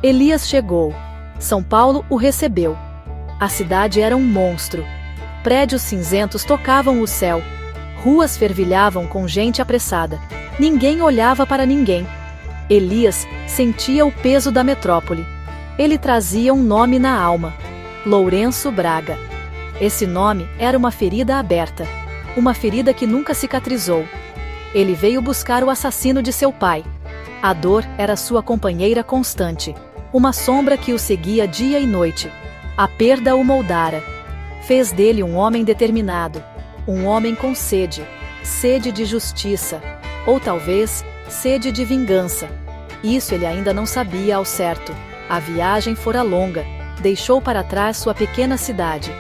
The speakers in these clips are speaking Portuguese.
Elias chegou. São Paulo o recebeu. A cidade era um monstro. Prédios cinzentos tocavam o céu. Ruas fervilhavam com gente apressada. Ninguém olhava para ninguém. Elias sentia o peso da metrópole. Ele trazia um nome na alma: Lourenço Braga. Esse nome era uma ferida aberta. Uma ferida que nunca cicatrizou. Ele veio buscar o assassino de seu pai. A dor era sua companheira constante. Uma sombra que o seguia dia e noite. A perda o moldara. Fez dele um homem determinado. Um homem com sede. Sede de justiça. Ou talvez, sede de vingança. Isso ele ainda não sabia ao certo. A viagem fora longa. Deixou para trás sua pequena cidade.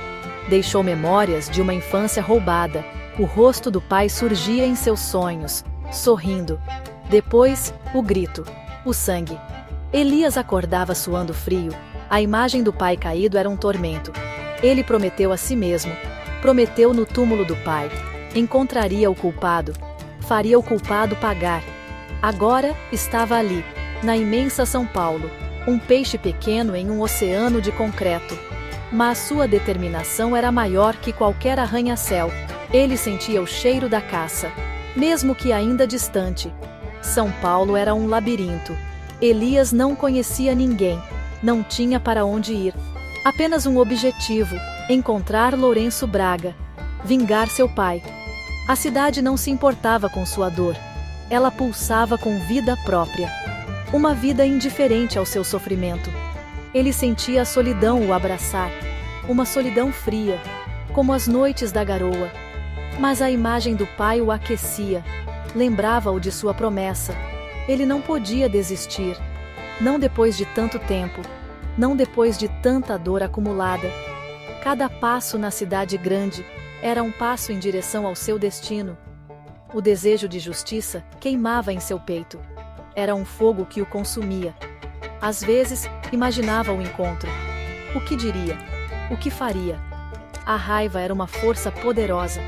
Deixou memórias de uma infância roubada. O rosto do pai surgia em seus sonhos, sorrindo. Depois, o grito. O sangue. Elias acordava suando frio. A imagem do pai caído era um tormento. Ele prometeu a si mesmo. Prometeu no túmulo do pai. Encontraria o culpado. Faria o culpado pagar. Agora, estava ali, na imensa São Paulo. Um peixe pequeno em um oceano de concreto. Mas sua determinação era maior que qualquer arranha-céu. Ele sentia o cheiro da caça, mesmo que ainda distante. São Paulo era um labirinto. Elias não conhecia ninguém, não tinha para onde ir. Apenas um objetivo: encontrar Lourenço Braga, vingar seu pai. A cidade não se importava com sua dor. Ela pulsava com vida própria. Uma vida indiferente ao seu sofrimento. Ele sentia a solidão o abraçar. Uma solidão fria, como as noites da garoa. Mas a imagem do pai o aquecia. Lembrava-o de sua promessa. Ele não podia desistir. Não depois de tanto tempo. Não depois de tanta dor acumulada. Cada passo na cidade grande era um passo em direção ao seu destino. O desejo de justiça queimava em seu peito. Era um fogo que o consumia. Às vezes, imaginava o encontro. O que diria? O que faria? A raiva era uma força poderosa.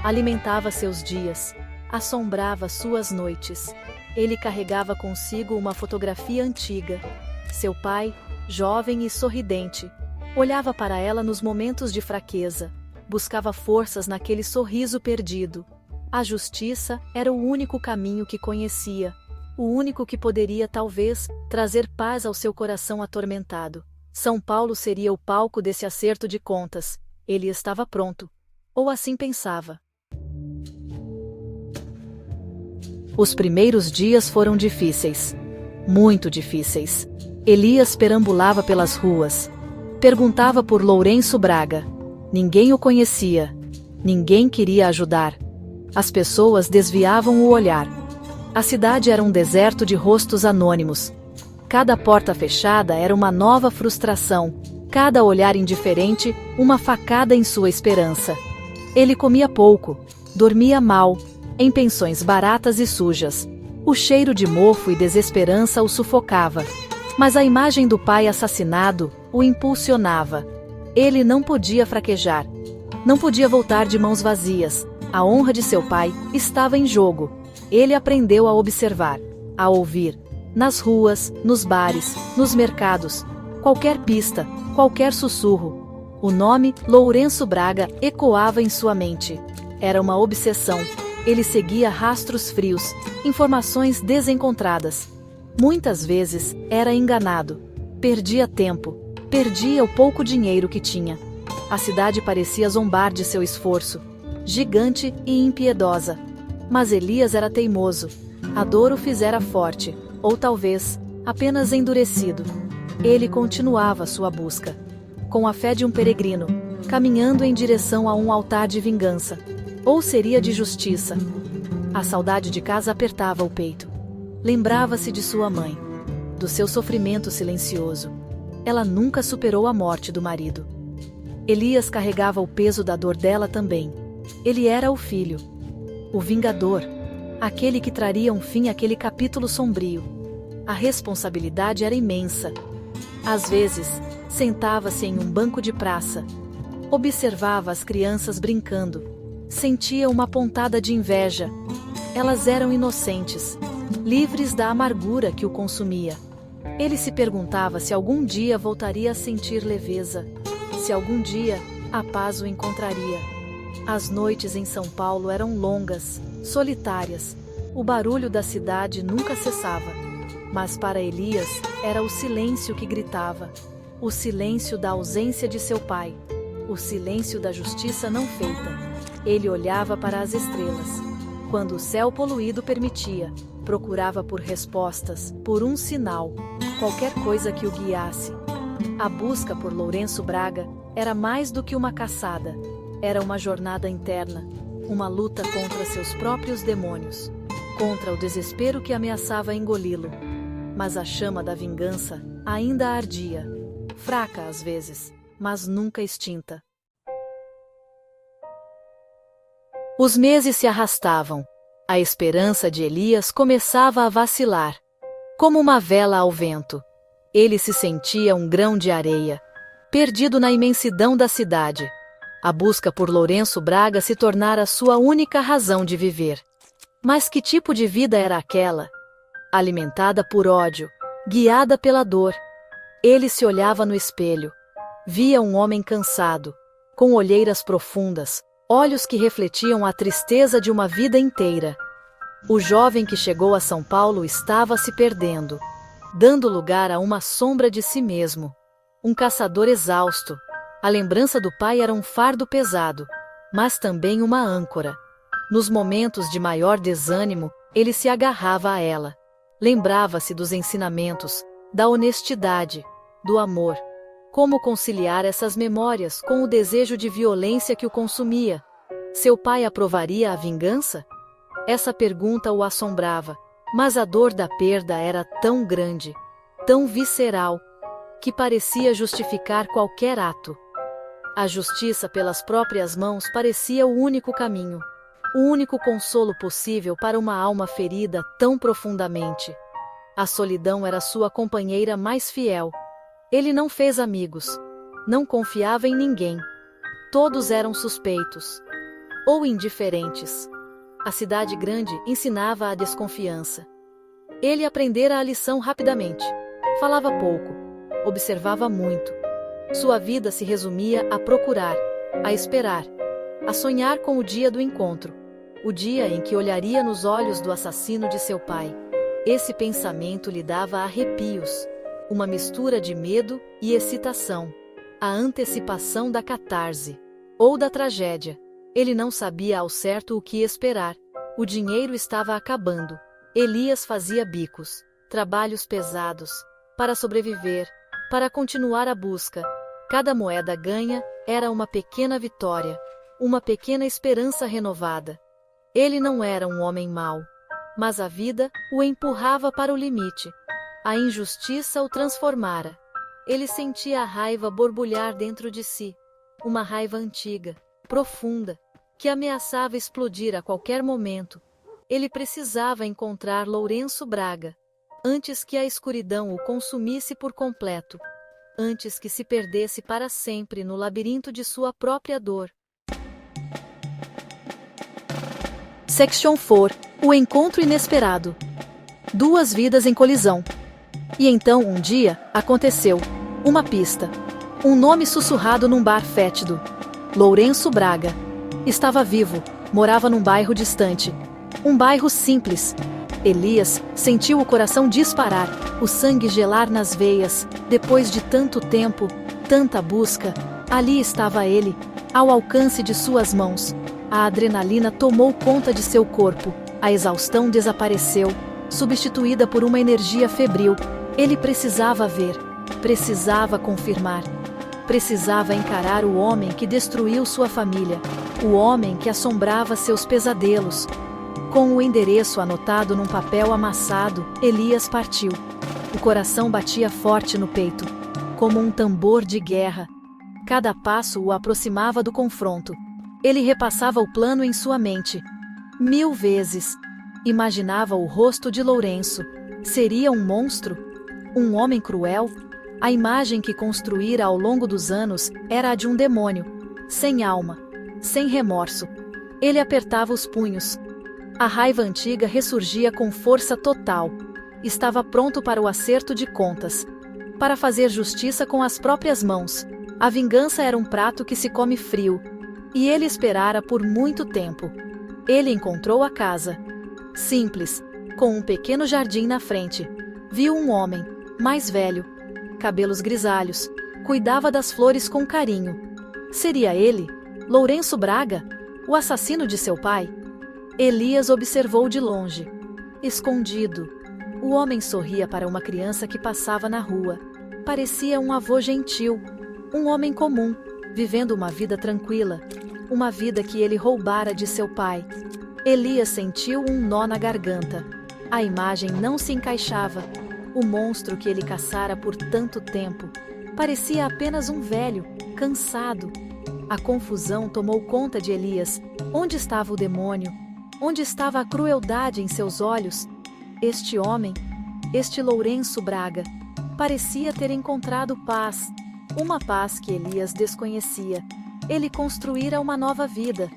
Alimentava seus dias. Assombrava suas noites. Ele carregava consigo uma fotografia antiga. Seu pai, jovem e sorridente, olhava para ela nos momentos de fraqueza. Buscava forças naquele sorriso perdido. A justiça era o único caminho que conhecia. O único que poderia, talvez, trazer paz ao seu coração atormentado. São Paulo seria o palco desse acerto de contas. Ele estava pronto. Ou assim pensava. Os primeiros dias foram difíceis. Muito difíceis. Elias perambulava pelas ruas. Perguntava por Lourenço Braga. Ninguém o conhecia. Ninguém queria ajudar. As pessoas desviavam o olhar. A cidade era um deserto de rostos anônimos. Cada porta fechada era uma nova frustração. Cada olhar indiferente, uma facada em sua esperança. Ele comia pouco, dormia mal, em pensões baratas e sujas. O cheiro de mofo e desesperança o sufocava. Mas a imagem do pai assassinado o impulsionava. Ele não podia fraquejar. Não podia voltar de mãos vazias. A honra de seu pai estava em jogo. Ele aprendeu a observar, a ouvir. Nas ruas, nos bares, nos mercados. Qualquer pista, qualquer sussurro. O nome Lourenço Braga ecoava em sua mente. Era uma obsessão. Ele seguia rastros frios, informações desencontradas. Muitas vezes era enganado. Perdia tempo. Perdia o pouco dinheiro que tinha. A cidade parecia zombar de seu esforço. Gigante e impiedosa. Mas Elias era teimoso. A dor o fizera forte, ou talvez, apenas endurecido. Ele continuava sua busca. Com a fé de um peregrino, caminhando em direção a um altar de vingança. Ou seria de justiça. A saudade de casa apertava o peito. Lembrava-se de sua mãe. Do seu sofrimento silencioso. Ela nunca superou a morte do marido. Elias carregava o peso da dor dela também. Ele era o filho. O vingador, aquele que traria um fim àquele capítulo sombrio. A responsabilidade era imensa. Às vezes, sentava-se em um banco de praça. Observava as crianças brincando. Sentia uma pontada de inveja. Elas eram inocentes, livres da amargura que o consumia. Ele se perguntava se algum dia voltaria a sentir leveza, se algum dia a paz o encontraria. As noites em São Paulo eram longas, solitárias. O barulho da cidade nunca cessava. Mas para Elias, era o silêncio que gritava. O silêncio da ausência de seu pai. O silêncio da justiça não feita. Ele olhava para as estrelas. Quando o céu poluído permitia, procurava por respostas, por um sinal, qualquer coisa que o guiasse. A busca por Lourenço Braga era mais do que uma caçada. Era uma jornada interna, uma luta contra seus próprios demônios, contra o desespero que ameaçava engoli-lo. Mas a chama da vingança ainda ardia, fraca às vezes, mas nunca extinta. Os meses se arrastavam. A esperança de Elias começava a vacilar, como uma vela ao vento. Ele se sentia um grão de areia, perdido na imensidão da cidade. A busca por Lourenço Braga se tornara sua única razão de viver. Mas que tipo de vida era aquela? Alimentada por ódio, guiada pela dor. Ele se olhava no espelho. Via um homem cansado, com olheiras profundas, olhos que refletiam a tristeza de uma vida inteira. O jovem que chegou a São Paulo estava se perdendo, dando lugar a uma sombra de si mesmo. Um caçador exausto. A lembrança do pai era um fardo pesado, mas também uma âncora. Nos momentos de maior desânimo, ele se agarrava a ela. Lembrava-se dos ensinamentos, da honestidade, do amor. Como conciliar essas memórias com o desejo de violência que o consumia? Seu pai aprovaria a vingança? Essa pergunta o assombrava, mas a dor da perda era tão grande, tão visceral, que parecia justificar qualquer ato. A justiça pelas próprias mãos parecia o único caminho, o único consolo possível para uma alma ferida tão profundamente. A solidão era sua companheira mais fiel. Ele não fez amigos, não confiava em ninguém. Todos eram suspeitos ou indiferentes. A cidade grande ensinava a desconfiança. Ele aprendera a lição rapidamente. Falava pouco, observava muito. Sua vida se resumia a procurar, a esperar, a sonhar com o dia do encontro, o dia em que olharia nos olhos do assassino de seu pai. Esse pensamento lhe dava arrepios, uma mistura de medo e excitação, a antecipação da catarse, ou da tragédia. Ele não sabia ao certo o que esperar. O dinheiro estava acabando. Elias fazia bicos, trabalhos pesados, para sobreviver, para continuar a busca. Cada moeda ganha era uma pequena vitória, uma pequena esperança renovada. Ele não era um homem mau, mas a vida o empurrava para o limite. A injustiça o transformara. Ele sentia a raiva borbulhar dentro de si, uma raiva antiga, profunda, que ameaçava explodir a qualquer momento. Ele precisava encontrar Lourenço Braga, antes que a escuridão o consumisse por completo, antes que se perdesse para sempre no labirinto de sua própria dor. Section 4. O encontro inesperado. Duas vidas em colisão. E então, um dia, aconteceu. Uma pista. Um nome sussurrado num bar fétido. Lourenço Braga. Estava vivo, morava num bairro distante. Um bairro simples. Elias sentiu o coração disparar, o sangue gelar nas veias. Depois de tanto tempo, tanta busca, ali estava ele, ao alcance de suas mãos. A adrenalina tomou conta de seu corpo, a exaustão desapareceu, substituída por uma energia febril. Ele precisava ver, precisava confirmar. Precisava encarar o homem que destruiu sua família, o homem que assombrava seus pesadelos. Com o endereço anotado num papel amassado, Elias partiu. O coração batia forte no peito, como um tambor de guerra. Cada passo o aproximava do confronto. Ele repassava o plano em sua mente. 1000 vezes. Imaginava o rosto de Lourenço. Seria um monstro? Um homem cruel? A imagem que construíra ao longo dos anos era a de um demônio, sem alma, sem remorso. Ele apertava os punhos. A raiva antiga ressurgia com força total. estava pronto para o acerto de contas, para fazer justiça com as próprias mãos. A vingança era um prato que se come frio, e ele esperara por muito tempo. Ele encontrou a casa. Simples, com um pequeno jardim na frente. Viu um homem, mais velho, cabelos grisalhos, cuidava das flores com carinho. Seria ele, Lourenço Braga, o assassino de seu pai? Elias observou de longe. Escondido, o homem sorria para uma criança que passava na rua. Parecia um avô gentil, um homem comum, vivendo uma vida tranquila, uma vida que ele roubara de seu pai. Elias sentiu um nó na garganta. A imagem não se encaixava. O monstro que ele caçara por tanto tempo parecia apenas um velho, cansado. A confusão tomou conta de Elias. Onde estava o demônio? Onde estava a crueldade em seus olhos? Este homem, este Lourenço Braga, parecia ter encontrado paz, uma paz que Elias desconhecia. Ele construíra uma nova vida.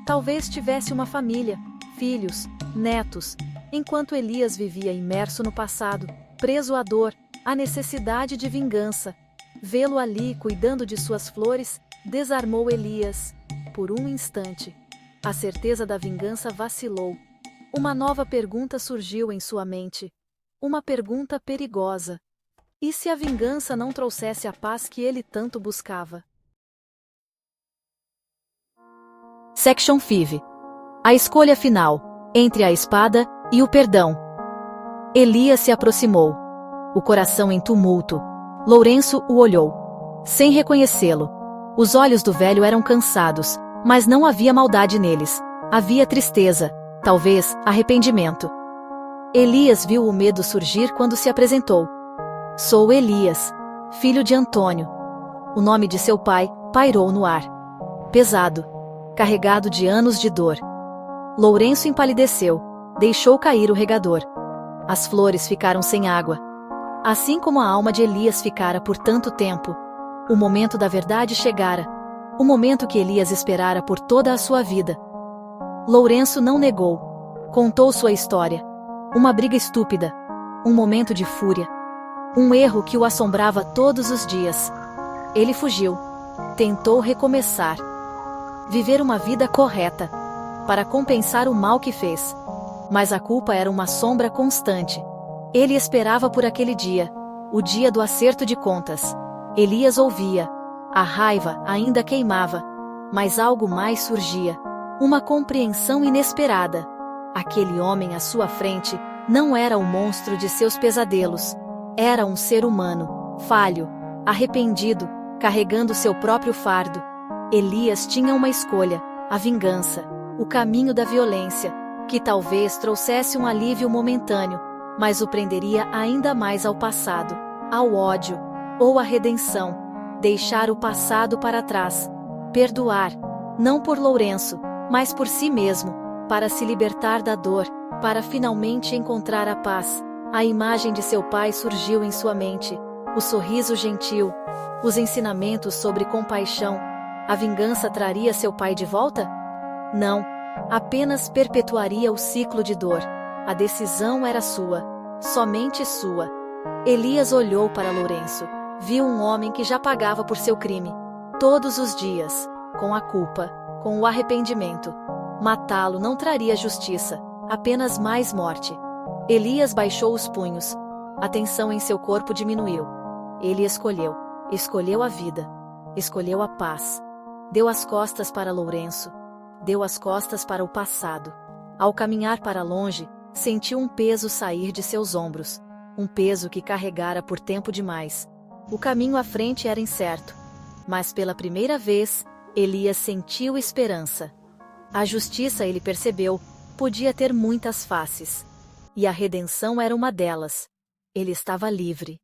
Talvez tivesse uma família, filhos, netos, enquanto Elias vivia imerso no passado, preso à dor, à necessidade de vingança. Vê-lo ali cuidando de suas flores desarmou Elias. Por um instante, a certeza da vingança vacilou. Uma nova pergunta surgiu em sua mente. Uma pergunta perigosa. E se a vingança não trouxesse a paz que ele tanto buscava? Section 5. A escolha final, entre a espada e o perdão. Elias se aproximou, o coração em tumulto. Lourenço o olhou, sem reconhecê-lo. Os olhos do velho eram cansados, mas não havia maldade neles. Havia tristeza, talvez arrependimento. Elias viu o medo surgir quando se apresentou. Sou Elias, filho de Antônio. O nome de seu pai pairou no ar. Pesado, carregado de anos de dor. Lourenço empalideceu, deixou cair o regador. As flores ficaram sem água. Assim como a alma de Elias ficara por tanto tempo. O momento da verdade chegara. O momento que Elias esperara por toda a sua vida. Lourenço não negou. Contou sua história. Uma briga estúpida. Um momento de fúria. Um erro que o assombrava todos os dias. Ele fugiu. Tentou recomeçar. Viver uma vida correta. Para compensar o mal que fez. Mas a culpa era uma sombra constante. Ele esperava por aquele dia. O dia do acerto de contas. Elias ouvia. A raiva ainda queimava. Mas algo mais surgia. Uma compreensão inesperada. Aquele homem à sua frente não era o monstro de seus pesadelos. Era um ser humano, falho, arrependido, carregando seu próprio fardo. Elias tinha uma escolha, a vingança, o caminho da violência, que talvez trouxesse um alívio momentâneo, mas o prenderia ainda mais ao passado, ao ódio, ou à redenção, deixar o passado para trás, perdoar, não por Lourenço, mas por si mesmo, para se libertar da dor, para finalmente encontrar a paz. A imagem de seu pai surgiu em sua mente, o sorriso gentil, os ensinamentos sobre compaixão. A vingança traria seu pai de volta? Não, apenas perpetuaria o ciclo de dor. A decisão era sua, somente sua. Elias olhou para Lourenço, viu um homem que já pagava por seu crime, todos os dias, com a culpa, com o arrependimento. Matá-lo não traria justiça, apenas mais morte. Elias baixou os punhos. A tensão em seu corpo diminuiu. Ele escolheu a vida, escolheu a paz. Deu as costas para Lourenço, deu as costas para o passado. Ao caminhar para longe, sentiu um peso sair de seus ombros, um peso que carregara por tempo demais. O caminho à frente era incerto, mas pela primeira vez, Elias sentiu esperança. A justiça, ele percebeu, podia ter muitas faces. E a redenção era uma delas. Ele estava livre.